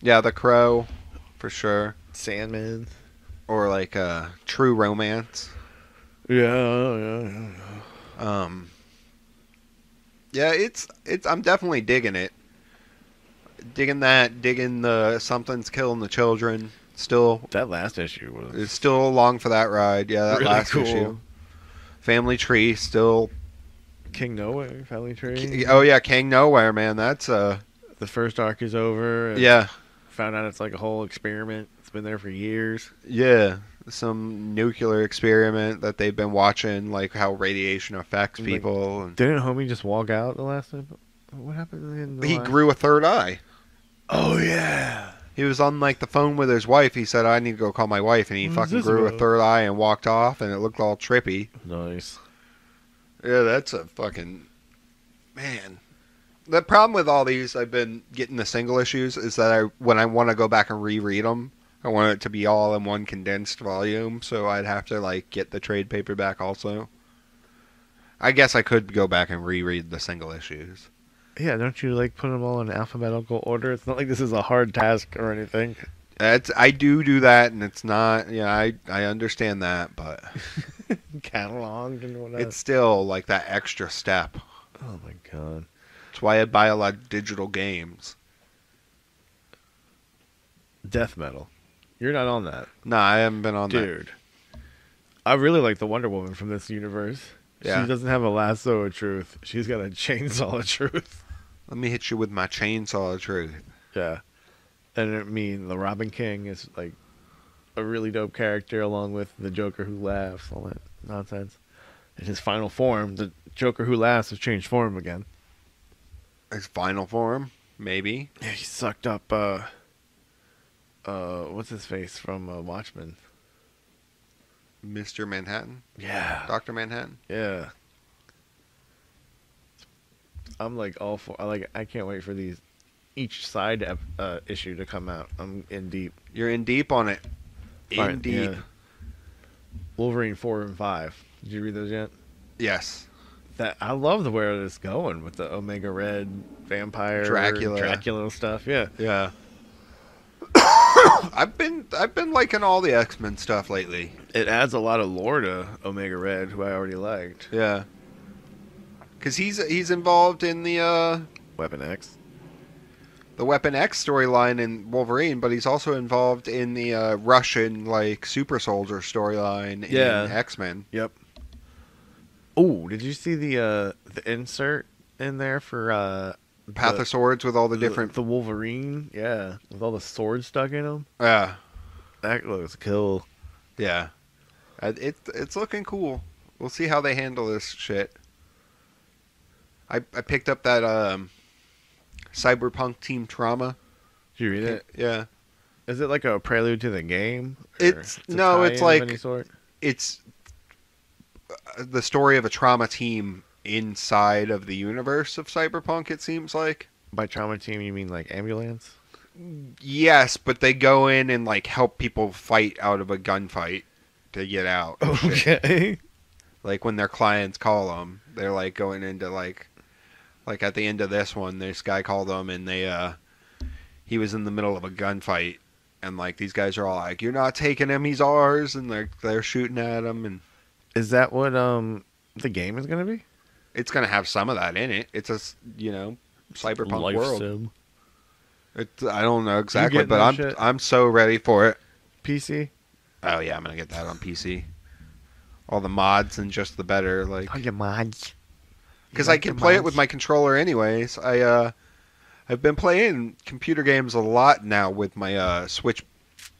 Yeah, The Crow, for sure. Sandman. Or like True Romance. Yeah. Yeah, it's I'm definitely digging it. Digging the something's killing the children. Still, That last issue was... it's still along for that ride. Yeah, that really last cool. issue. Family Tree still. King Nowhere, Family Tree. Oh yeah, King Nowhere, man. That's The first arc is over. And yeah, Found out it's like a whole experiment. It's been there for years. yeah. Some nuclear experiment that they've been watching, like how radiation affects Like, people. And Didn't Homie just walk out the last time? What happened in the he last... grew a third eye. Oh, yeah. He was on like the phone with his wife. He said, "I need to go call my wife," and he What is fucking this grew a about? third eye and walked off, and it looked all trippy. Nice. Yeah, that's a fucking man. The problem with all these, I've been getting the single issues, is that when I want to go back and reread them, I want it to be all in one condensed volume, so I'd have to like get the trade paperback also. I guess I could go back and reread the single issues. Yeah, don't you like put them all in alphabetical order? It's not like this is a hard task or anything. I do that, and it's not. Yeah, I understand that, but Cataloged and whatnot. it's still like that extra step. Oh my god. That's why I buy a lot of digital games. Death metal. You're not on that. Nah, I haven't been on that. Dude. I really like the Wonder Woman from this universe. Yeah. She doesn't have a lasso of truth. She's got a chainsaw of truth. Let me hit you with my chainsaw of truth. Yeah. And I mean, the Robin King is like a really dope character, along with the Joker who laughs, all that nonsense. In his final form, the Joker who laughs has changed form again. His final form, maybe. Yeah, he sucked up, what's his face from Watchmen? Mr. Manhattan? Yeah. Dr. Manhattan? Yeah. I'm like all for, I can't wait for each side issue to come out. I'm in deep. You're in deep on it. In deep. Yeah. Wolverine 4 and 5. Did you read those yet? Yes. I love where it's going with the Omega Red vampire Dracula stuff. Yeah. Yeah. I've been liking all the X-Men stuff lately. It adds a lot of lore to Omega Red, who I already liked. Yeah. Cuz he's involved in the Weapon X. The Weapon X storyline in Wolverine, but he's also involved in the Russian like super soldier storyline in X-Men. Yep. Oh, did you see the insert in there for Path of Swords with all the different the Wolverine? Yeah, with all the swords stuck in them. Yeah. That looks cool. Yeah. It's looking cool. We'll see how they handle this shit. I picked up that Cyberpunk Team Trauma. Did you read it? Yeah. Is it like a prelude to the game? It's like it's the story of a trauma team inside of the universe of Cyberpunk, it seems like. By trauma team, you mean like ambulance? Yes, but they go in and like help people fight out of a gunfight to get out. Okay. Like when their clients call them, they're like going into like at the end of this one, this guy called them and he was in the middle of a gunfight and like these guys are all like, "You're not taking him, he's ours," and they're shooting at him. And is that what the game is gonna be? It's gonna have some of that in it. It's a cyberpunk Life world. Sim. I don't know exactly, but I'm so ready for it. PC? Oh yeah, I'm gonna get that on PC. All the mods and just the better like. Oh, your mods. Because I can play it with my controller anyways. I've been playing computer games a lot now with my Switch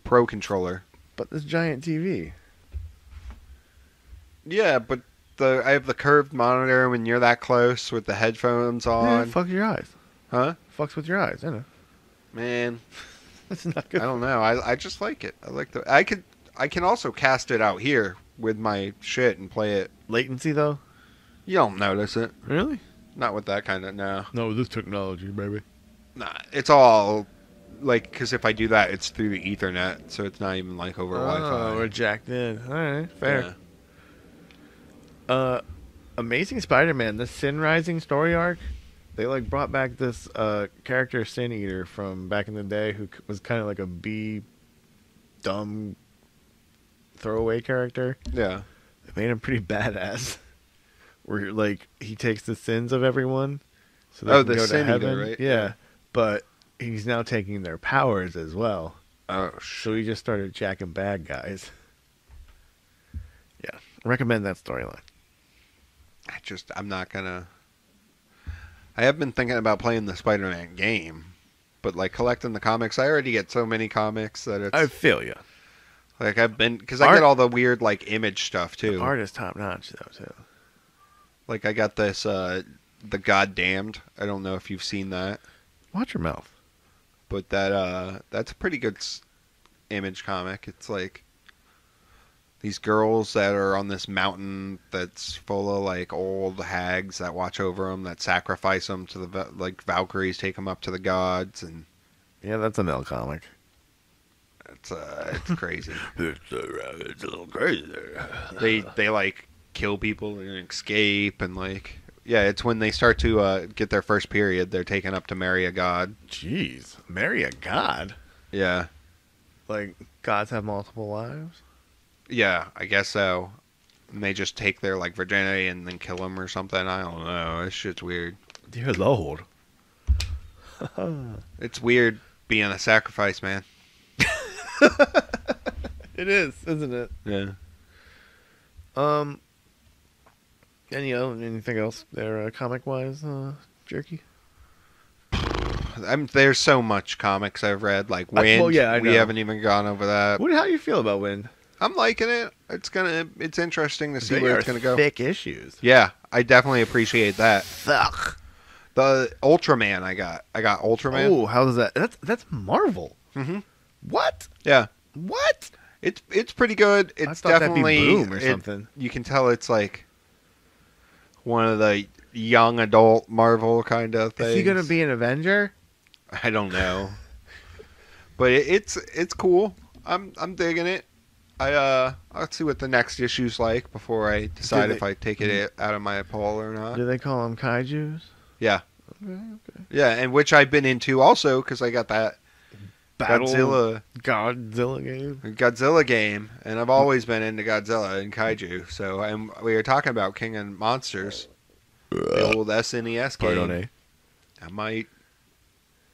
Pro controller. But this giant TV. Yeah, but I have the curved monitor when you're that close with the headphones on. Yeah, fuck your eyes. Huh? Fucks with your eyes, I know. Man, that's not good. I don't know. I just like it. I can also cast it out here with my shit and play it. Latency though? You don't notice it. Really? Not with that kind of no. No, with this technology, baby. Nah, it's all like because if I do that, it's through the Ethernet, so it's not even like over Wi-Fi. Oh, we're jacked in. All right, fair. Yeah. Amazing Spider-Man, the Sin Rising story arc. They like brought back this character Sin Eater from back in the day, who was kind of like a dumb throwaway character. Yeah. They made him pretty badass. Where like he takes the sins of everyone, so they can go to heaven. Eater, right? Yeah, but he's now taking their powers as well. Oh, so he just started jacking bad guys. Yeah, recommend that storyline. I'm not gonna. I have been thinking about playing the Spider-Man game, but like collecting the comics, I already get so many comics that it's. I feel you. Like I've been because I get all the weird like image stuff too. The art is top notch though too. Like I got this the Goddamned. I don't know if you've seen that. Watch your mouth. But that's a pretty good image comic. It's like these girls that are on this mountain that's full of like old hags that watch over them, that sacrifice them to the like Valkyries, take them up to the gods, and yeah, that's an L comic. It's crazy. It's a little crazy. They like kill people and escape, and like Yeah, it's when they start to get their first period. They're taken up to marry a god. Jeez. Marry a god? Yeah. Like, gods have multiple wives? Yeah, I guess so. And they just take their, like, virginity and then kill them or something. I don't know. This shit's weird. Dear Lord. It's weird being a sacrifice, man. It is, isn't it? Yeah. Anything else there, comic-wise, Jerky? There's so much comics I've read, like Wind. Well, yeah, I know. We haven't even gone over that. How do you feel about Wind? I'm liking it. It's interesting to see They where are it's gonna go. thick issues. Yeah, I definitely appreciate that. Fuck. The Ultraman I got Ultraman. Oh, how does that? That's Marvel. Mm-hmm. What? Yeah. What? It's pretty good. It's thought that'd be definitely Boom or something. You can tell it's like one of the young adult Marvel kind of things. Is he gonna be an Avenger? I don't know, but it's cool. I'm digging it. I'll see what the next issue's like before I decide if I take it out of my pull or not. Do they call them kaijus? Yeah. Okay. Yeah, and which I've been into also because I got that Godzilla game, and I've always been into Godzilla and kaiju. So we were talking about King of Monsters, the old SNES game. Pardon. I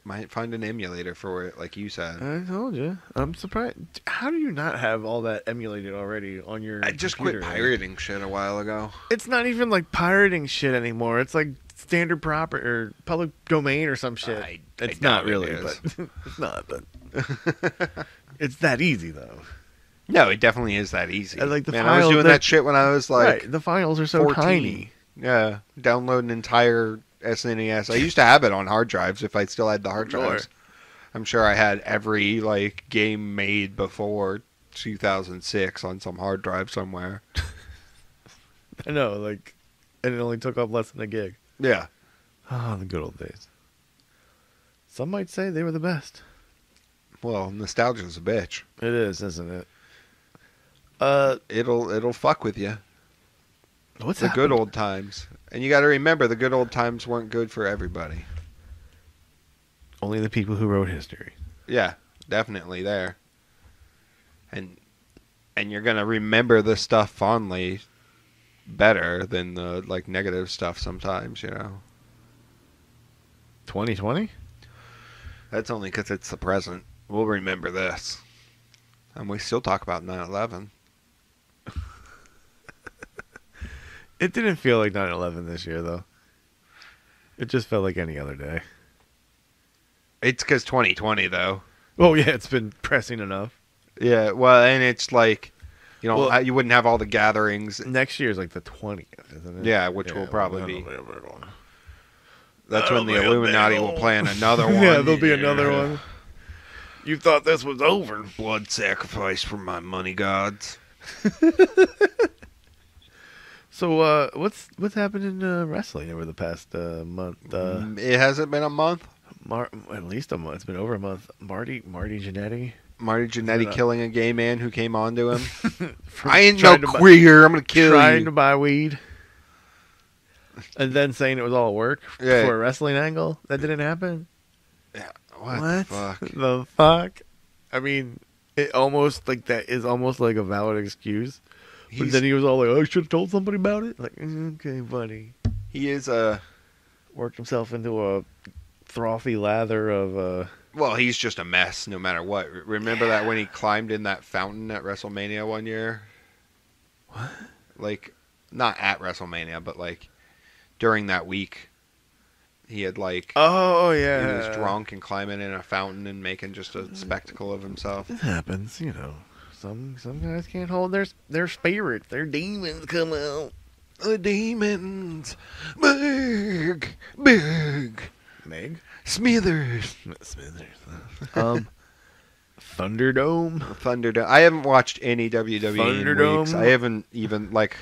might find an emulator for it, like you said. I told you. I'm surprised. How do you not have all that emulated already on your I just computer? quit pirating shit a while ago. It's not even like pirating shit anymore. It's like standard proper or public domain or some shit. It's not really, but it's not. But it's that easy though. No, it definitely is that easy. Like the Man, files, I was doing that shit when I was like right. The files are so 14. tiny. Yeah, download an entire SNES. I used to have it on hard drives if I still had the hard drives. I'm sure I had every like game made before 2006 on some hard drive somewhere. I know, like, and it only took up less than a gig. Yeah. Oh, the good old days. Some might say they were the best. Well, nostalgia's a bitch. It is, isn't it? It'll fuck with you. What's the happened? good old times. And you got to remember, the good old times weren't good for everybody. Only the people who wrote history. Yeah, definitely there. And you're gonna remember the stuff fondly better than the like negative stuff sometimes, you know. 2020? That's only because it's the present. We'll remember this. And we still talk about 9/11. It didn't feel like 9/11 this year, though. It just felt like any other day. It's because 2020, though. Oh, yeah, it's been pressing enough. Yeah, well, and it's like, you know, Well, you wouldn't have all the gatherings. Next year is like the 20th, isn't it? Yeah, which will probably be. That's when the Illuminati will plan another one. Yeah, there'll be another one. You thought this was over. Blood sacrifice for my money gods. So, what's happened in wrestling over the past month? It hasn't been a month. At least a month. It's been over a month. Marty Jannetty. Marty Jannetty killing a gay man who came on to him. For I ain't no queer. I'm gonna kill trying you. to buy weed. And then saying it was all work for a wrestling angle. That didn't happen? Yeah. What the fuck? I mean, it almost like that is almost like a valid excuse. But then he was all like, "Oh, I should have told somebody about it." Like, okay, buddy. He is worked himself into a frothy lather of Well, he's just a mess no matter what. Remember that when he climbed in that fountain at WrestleMania one year? What? Like, not at WrestleMania, but like during that week. He had like... Oh, yeah. He was drunk and climbing in a fountain and making just a spectacle of himself. It happens, you know. Some guys can't hold their spirit. Their demons come out. The demons. Big. Meg? Smithers. Thunderdome. I haven't watched any WWE Thunderdome. in weeks. I haven't even, like...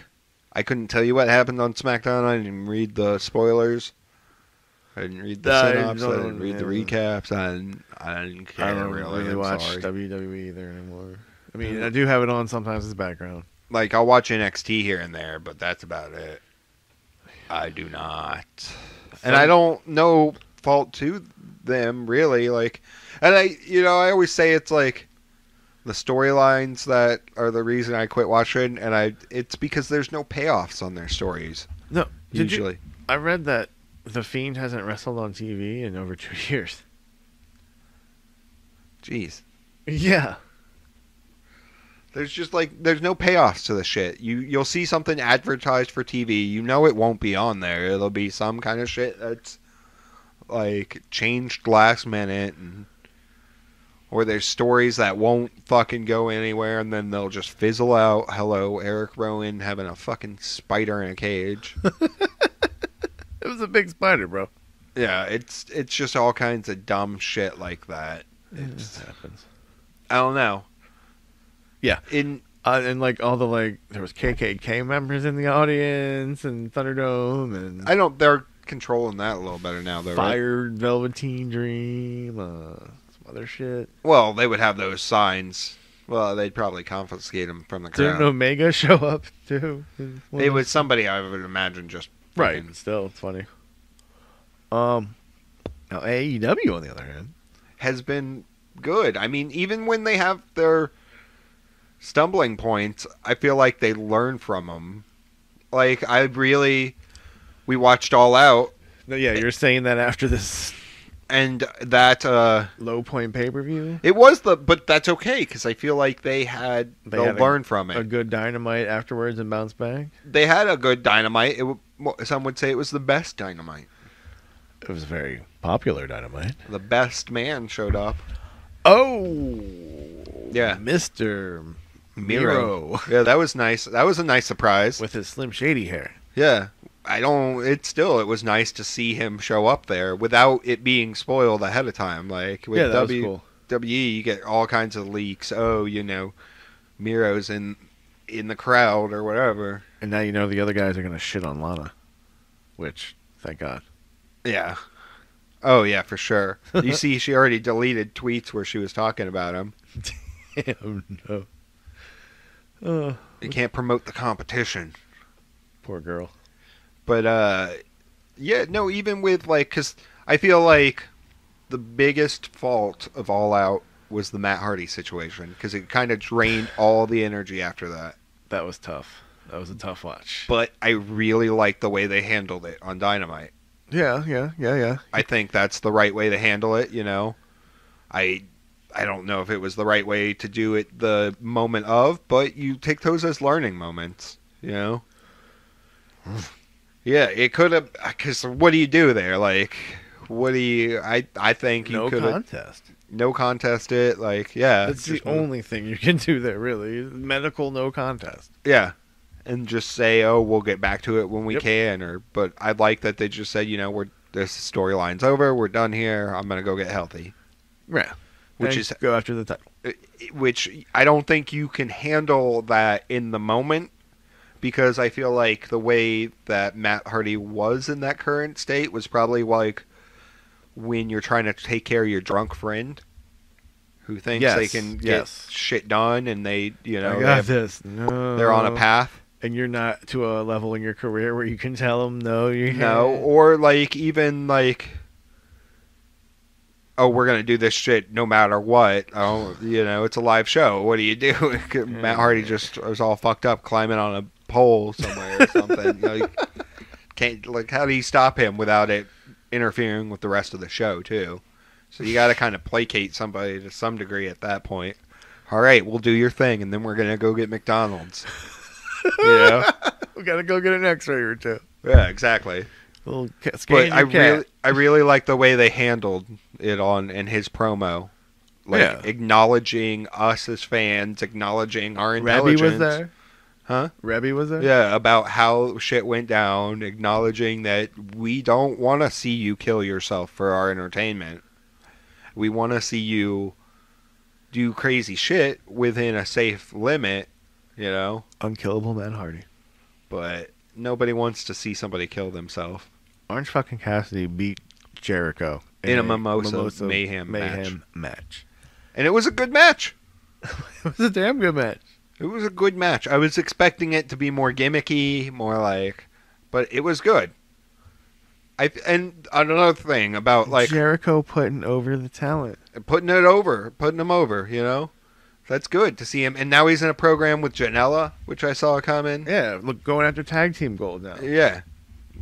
I couldn't tell you what happened on SmackDown. I didn't even read the spoilers. I didn't read the synopsis. I didn't read the recaps. I didn't care. I don't really watch WWE either anymore. I mean, I do have it on sometimes as background. Like, I'll watch NXT here and there, but that's about it. I do not. And I don't know fault to them, really. Like, and I always say it's like the storylines that are the reason I quit watching, and it's because there's no payoffs on their stories. No, usually. I read that The Fiend hasn't wrestled on TV in over 2 years. Jeez. Yeah. There's just there's no payoffs to the shit. You'll see something advertised for TV. You know it won't be on there. It'll be some kind of shit that's like changed last minute, or there's stories that won't fucking go anywhere, and then they'll just fizzle out. Hello, Eric Rowan having a fucking spider in a cage. It was a big spider, bro. Yeah, it's just all kinds of dumb shit like that. It just happens. I don't know. Yeah. And like all the there was KKK members in the audience and Thunderdome and they're controlling that a little better now though. Fired right? Velveteen Dream, some other shit. Well, they would have those signs. Well, they'd probably confiscate them from the crowd. Didn't Omega show up too? It was somebody I would imagine just right. Still, it's funny. Now AEW on the other hand has been good. I mean, even when they have their stumbling points, I feel like they learn from them. Like, we watched All Out. No, yeah, you're saying that after this. And that, low point pay-per-view? It was but that's okay, because I feel like they'll learn from it. A good Dynamite afterwards and bounce back? They had a good Dynamite. Some would say it was the best Dynamite. It was a very popular Dynamite. The best man showed up. Oh! Yeah. Mr. Miro. Yeah, that was nice. That was a nice surprise. With his Slim Shady hair. Yeah. It was nice to see him show up there without it being spoiled ahead of time. Like, with that was cool. WWE, you get all kinds of leaks. Oh, Miro's in the crowd or whatever. And now the other guys are going to shit on Lana. Which, thank God. Yeah. Oh, yeah, for sure. You see, she already deleted tweets where she was talking about him. Damn, no. You can't promote the competition. Poor girl. But, even with, because I feel like the biggest fault of All Out was the Matt Hardy situation, because it kind of drained all the energy after that. That was tough. That was a tough watch. But I really liked the way they handled it on Dynamite. Yeah. I think that's the right way to handle it, I don't know if it was the right way to do it the moment of, but you take those as learning moments, Yeah, it could have, because what do you do there? I think you could have... No contest. No contest it, That's the only thing you can do there, really. Medical no contest. Yeah. And just say, oh, we'll get back to it when we can. But I like that they just said, this storyline's over. We're done here. I'm going to go get healthy. Yeah. Go after the title. Which I don't think you can handle that in the moment, because I feel like the way that Matt Hardy was in that current state was probably like when you're trying to take care of your drunk friend who thinks they can get shit done, and they, I got this. No. They're on a path. And you're not to a level in your career where you can tell them, no, you can't. No, or oh, we're going to do this shit no matter what. Oh, it's a live show. What do you do? Matt Hardy just was all fucked up climbing on a pole somewhere or something. Can't, how do you stop him without it interfering with the rest of the show, too? So you got to kind of placate somebody to some degree at that point. All right, we'll do your thing, and then we're going to go get McDonald's. We gotta go get an X-ray or two. Yeah, exactly. But I really like the way they handled it in his promo, acknowledging us as fans, acknowledging our intelligence. Rebby was there, huh? Rebby was there. Yeah, about how shit went down, acknowledging that we don't want to see you kill yourself for our entertainment. We want to see you do crazy shit within a safe limit. Unkillable Matt Hardy. But nobody wants to see somebody kill themselves. Orange fucking Cassidy beat Jericho in a Mimosa Mayhem match. And it was a good match. It was a damn good match. It was a good match. I was expecting it to be more gimmicky, but it was good. And another thing about like Jericho putting over the talent, putting him over, you know, that's good to see him. And now he's in a program with Janela, which I saw come in. Yeah, look, going after tag team gold now. Yeah,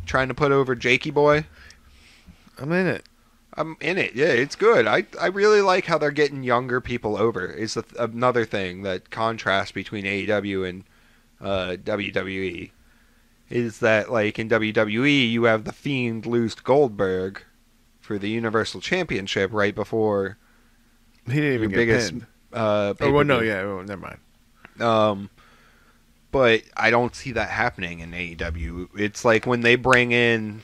trying to put over Jakey Boy. I'm in it. Yeah, it's good. I really like how they're getting younger people over. It's another thing that contrasts between AEW and WWE. Is that, like, in WWE, you have The Fiend lose to Goldberg for the Universal Championship right before He didn't even get pinned. Never mind. But I don't see that happening in AEW. It's like when they bring in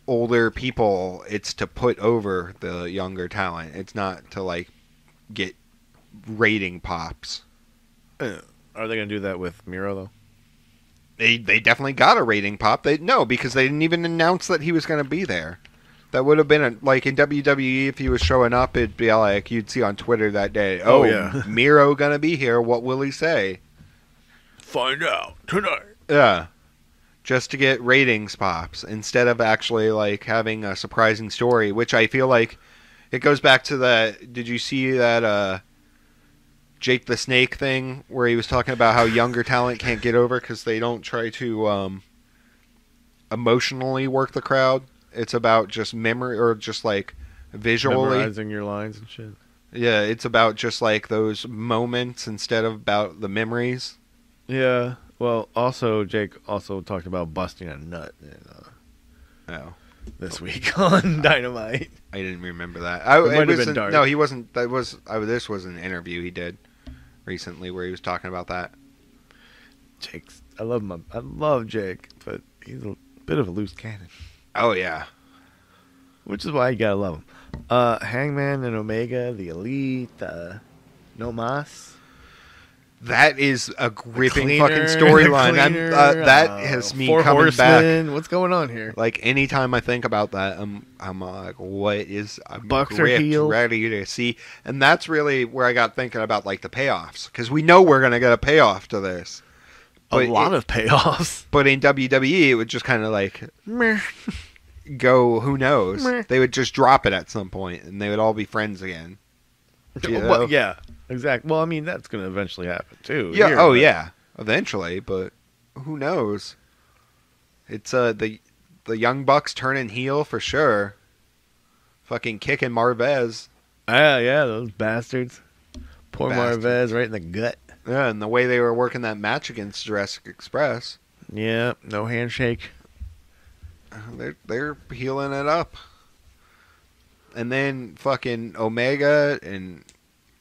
older people, it's to put over the younger talent. It's not to, like, get rating pops. Are they going to do that with Miro, though? They definitely got a rating pop. Because they didn't even announce that he was going to be there. That would have been like in WWE if he was showing up. It'd be like you'd see on Twitter that day. Oh yeah, Miro gonna be here. What will he say? Find out tonight. Yeah, just to get ratings pops instead of actually like having a surprising story. Which I feel like it goes back to that. Did you see that? Jake the Snake thing where he was talking about how younger talent can't get over because they don't try to emotionally work the crowd. It's about just memory or just like visually memorizing your lines and shit. Yeah, it's about just like those moments instead of about the memories. Yeah. Well, also Jake also talked about busting a nut this week on Dynamite. I didn't remember that. It might have been dark. No, he wasn't. This was an interview he did recently where he was talking about that. I love Jake, but he's a bit of a loose cannon. Oh yeah, which is why you gotta love him. Hangman and Omega, the Elite, No Mas. That is a gripping fucking storyline. That has me coming back. What's going on here? Like anytime I think about that, I'm like, what is? I'm Bucks are healed, ready to see, and that's really where I got thinking about like the payoffs because we know we're gonna get a payoff to this. A lot of payoffs. But in WWE, it would just kind of like go. Who knows? They would just drop it at some point, and they would all be friends again. You know? Well, yeah, exactly. Well, I mean, that's going to eventually happen too. Yeah. Yeah, eventually. But who knows? It's the Young Bucks turning heel for sure. Fucking kicking Marvez. Yeah, those bastards. Poor Marvez right in the gut. Yeah, and the way they were working that match against Jurassic Express. Yeah, no handshake. They're healing it up. And then fucking Omega and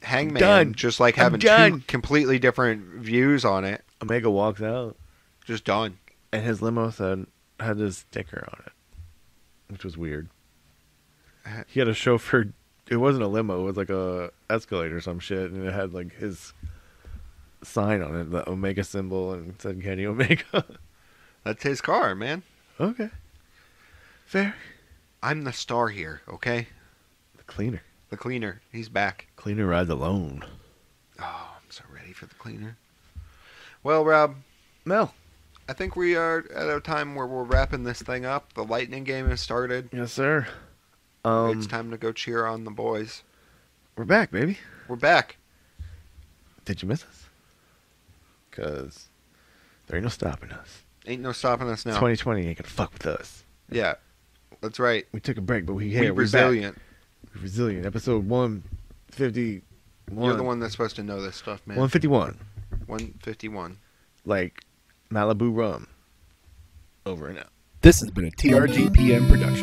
Hangman just like having two completely different views on it. Omega walks out. Just done. And his limo had his sticker on it, which was weird. He had a chauffeur. It wasn't a limo. It was like a Escalade or some shit, and it had like his sign on it, the Omega symbol, and it said Kenny Omega. That's his car, man. Okay. Fair. I'm the star here, okay? The cleaner. He's back. Cleaner rides alone. Oh, I'm so ready for the cleaner. Well, Rob. Mel. I think we are at a time where we're wrapping this thing up. The Lightning game has started. Yes, sir. It's time to go cheer on the boys. We're back, baby. We're back. Did you miss us? Because there ain't no stopping us. Ain't no stopping us now. 2020 ain't gonna fuck with us. Yeah, that's right. We took a break, but we're resilient. Back. We're resilient. Episode 151. You're the one that's supposed to know this stuff, man. 151. 151. Like Malibu rum. Over and out. This has been a TRGPN production.